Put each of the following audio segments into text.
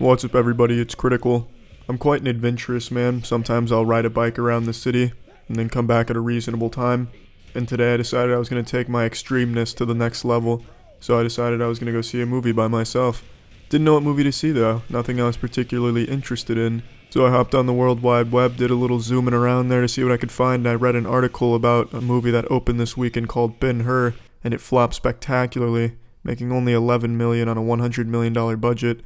What's up, everybody? It's Critical. I'm quite an adventurous man. Sometimes I'll ride a bike around the city and then come back at a reasonable time. And today I decided I was going to take my extremeness to the next level. So I decided I was going to go see a movie by myself. Didn't know what movie to see though. Nothing I was particularly interested in. So I hopped on the World Wide Web, did a little zooming around there to see what I could find. And I read an article about a movie that opened this weekend called Ben-Hur, and it flopped spectacularly, making only $11 million on a $100 million budget.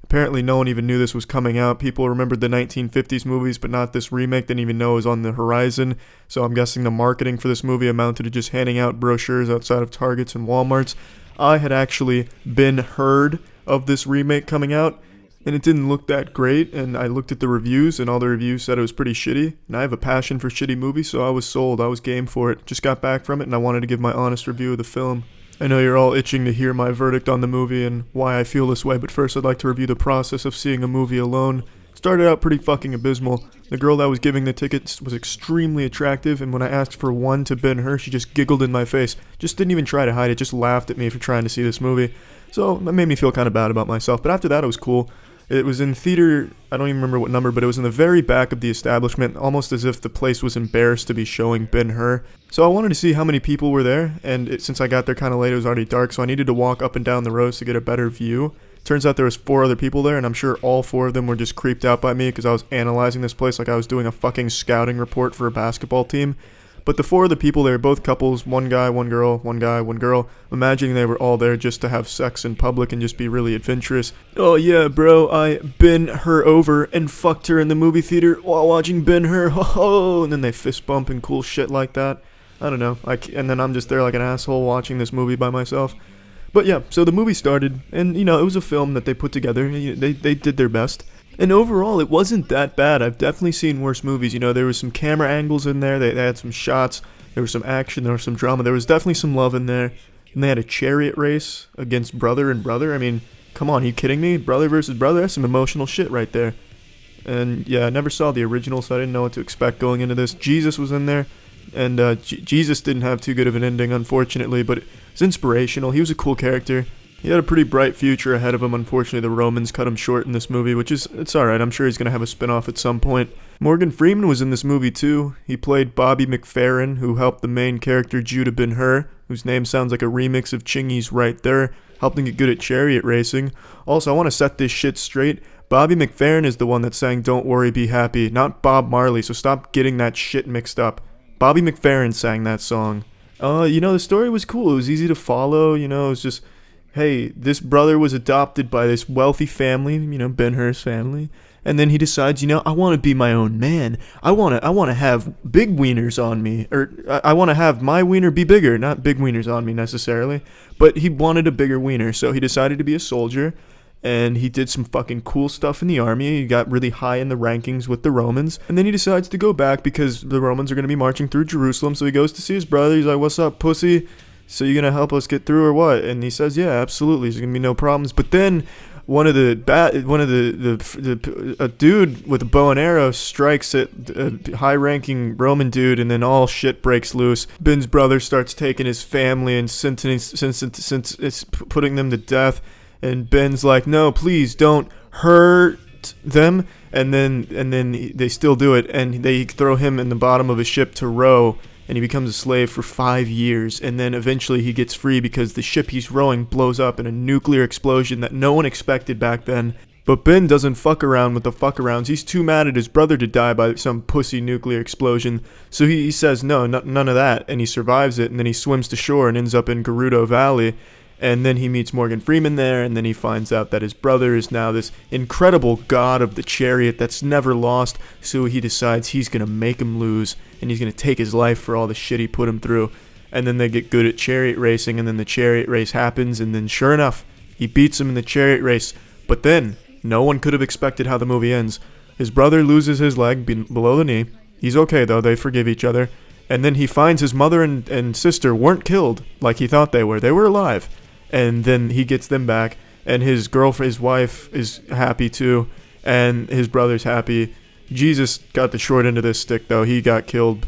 Apparently no one even knew this was coming out. People remembered the 1950s movies, but not this remake. Didn't even know it was on the horizon. So I'm guessing the marketing for this movie amounted to just handing out brochures outside of Targets and Walmarts. I had actually been heard of this remake coming out, and it didn't look that great. And I looked at the reviews, and all the reviews said it was pretty shitty. And I have a passion for shitty movies, so I was sold. I was game for it. Just got back from it, and I wanted to give my honest review of the film. I know you're all itching to hear my verdict on the movie and why I feel this way, but first I'd like to review the process of seeing a movie alone. Started out pretty fucking abysmal. The girl that was giving the tickets was extremely attractive, and when I asked for one to Ben-Hur, she just giggled in my face. Just didn't even try to hide it, just laughed at me for trying to see this movie. So that made me feel kind of bad about myself, but after that it was cool. It was in theater, I don't even remember what number, but it was in the very back of the establishment, almost as if the place was embarrassed to be showing Ben-Hur. So I wanted to see how many people were there, and since I got there kind of late, it was already dark, so I needed to walk up and down the rows to get a better view. Turns out there was 4 other people there, and I'm sure all 4 of them were just creeped out by me because I was analyzing this place like I was doing a fucking scouting report for a basketball team. But the 4 other people there, both couples, one guy, one girl, one guy, one girl, imagining they were all there just to have sex in public and just be really adventurous. Oh yeah, bro, I been her over and fucked her in the movie theater while watching Ben-Hur, ho, and then they fist bump and cool shit like that. I don't know, and then I'm just there like an asshole watching this movie by myself. But yeah, so the movie started, and it was a film that they put together. They did their best. And overall, it wasn't that bad. I've definitely seen worse movies. There was some camera angles in there. They had some shots. There was some action. There was some drama. There was definitely some love in there. And they had a chariot race against brother and brother. I mean, come on, are you kidding me? Brother versus brother? That's some emotional shit right there. And yeah, I never saw the original, so I didn't know what to expect going into this. Jesus was in there. And Jesus didn't have too good of an ending, unfortunately, but it's inspirational. He was a cool character. He had a pretty bright future ahead of him. Unfortunately, the Romans cut him short in this movie, it's alright. I'm sure he's going to have a spin-off at some point. Morgan Freeman was in this movie too. He played Bobby McFerrin, who helped the main character Judah Ben-Hur, whose name sounds like a remix of Chingy's Right There, helped him get good at chariot racing. Also, I want to set this shit straight. Bobby McFerrin is the one that sang Don't Worry, Be Happy, not Bob Marley, so stop getting that shit mixed up. Bobby McFerrin sang that song. The story was cool. It was easy to follow, it was just... Hey, this brother was adopted by this wealthy family, Ben-Hur's family, and then he decides, I want to be my own man. I want to have big wieners on me, or I want to have my wiener be bigger, not big wieners on me necessarily, but he wanted a bigger wiener, so he decided to be a soldier, and he did some fucking cool stuff in the army. He got really high in the rankings with the Romans, and then he decides to go back because the Romans are going to be marching through Jerusalem, so he goes to see his brother. He's like, "What's up, pussy? So you gonna help us get through or what?" And he says, "Yeah, absolutely. There's gonna be no problems." But then a dude with a bow and arrow strikes at a high-ranking Roman dude, and then all shit breaks loose. Ben's brother starts taking his family and putting them to death. And Ben's like, "No, please don't hurt them." And then they still do it, and they throw him in the bottom of a ship to row. And he becomes a slave for 5 years, and then eventually he gets free because the ship he's rowing blows up in a nuclear explosion that no one expected back then. But Ben doesn't fuck around with the fuck-arounds. He's too mad at his brother to die by some pussy nuclear explosion, so he says no, none of that, and he survives it, and then he swims to shore and ends up in Gerudo Valley. And then he meets Morgan Freeman there, and then he finds out that his brother is now this incredible god of the chariot that's never lost, so he decides he's going to make him lose, and he's going to take his life for all the shit he put him through. And then they get good at chariot racing, and then the chariot race happens, and then sure enough, he beats him in the chariot race. But then, no one could have expected how the movie ends. His brother loses his leg below the knee. He's okay though, they forgive each other. And then he finds his mother and sister weren't killed like he thought they were. They were alive. And then he gets them back, and his wife is happy too, and his brother's happy, Jesus got the short end of this stick, though. He got killed,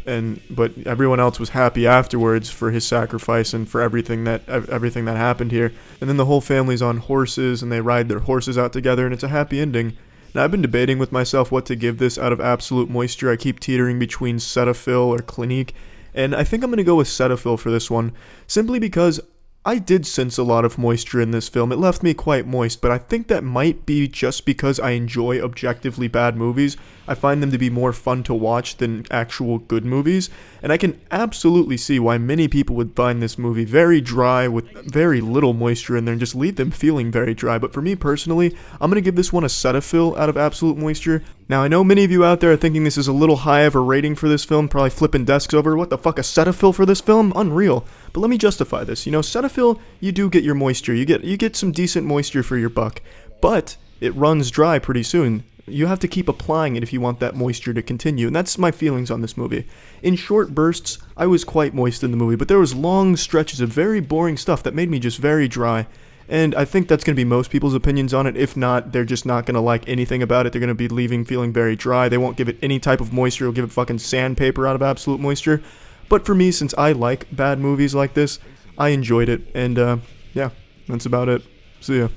but everyone else was happy afterwards for his sacrifice and for everything that happened here. And then the whole family's on horses, and they ride their horses out together, and it's a happy ending. Now, I've been debating with myself what to give this out of absolute moisture. I keep teetering between Cetaphil or Clinique, and I think I'm going to go with Cetaphil for this one, simply because I did sense a lot of moisture in this film. It left me quite moist, but I think that might be just because I enjoy objectively bad movies. I find them to be more fun to watch than actual good movies, and I can absolutely see why many people would find this movie very dry with very little moisture in there and just leave them feeling very dry. But for me personally, I'm going to give this one a Cetaphil out of absolute moisture. Now, I know many of you out there are thinking this is a little high of a rating for this film, probably flipping desks over. What the fuck, a Cetaphil for this film? Unreal. But let me justify this. You know, Cetaphil, you do get your moisture. You get some decent moisture for your buck, but it runs dry pretty soon. You have to keep applying it if you want that moisture to continue, and that's my feelings on this movie. In short bursts, I was quite moist in the movie, but there was long stretches of very boring stuff that made me just very dry. And I think that's going to be most people's opinions on it. If not, they're just not going to like anything about it. They're going to be leaving feeling very dry. They won't give it any type of moisture. They'll give it fucking sandpaper out of absolute moisture. But for me, since I like bad movies like this, I enjoyed it. And yeah, that's about it. See ya.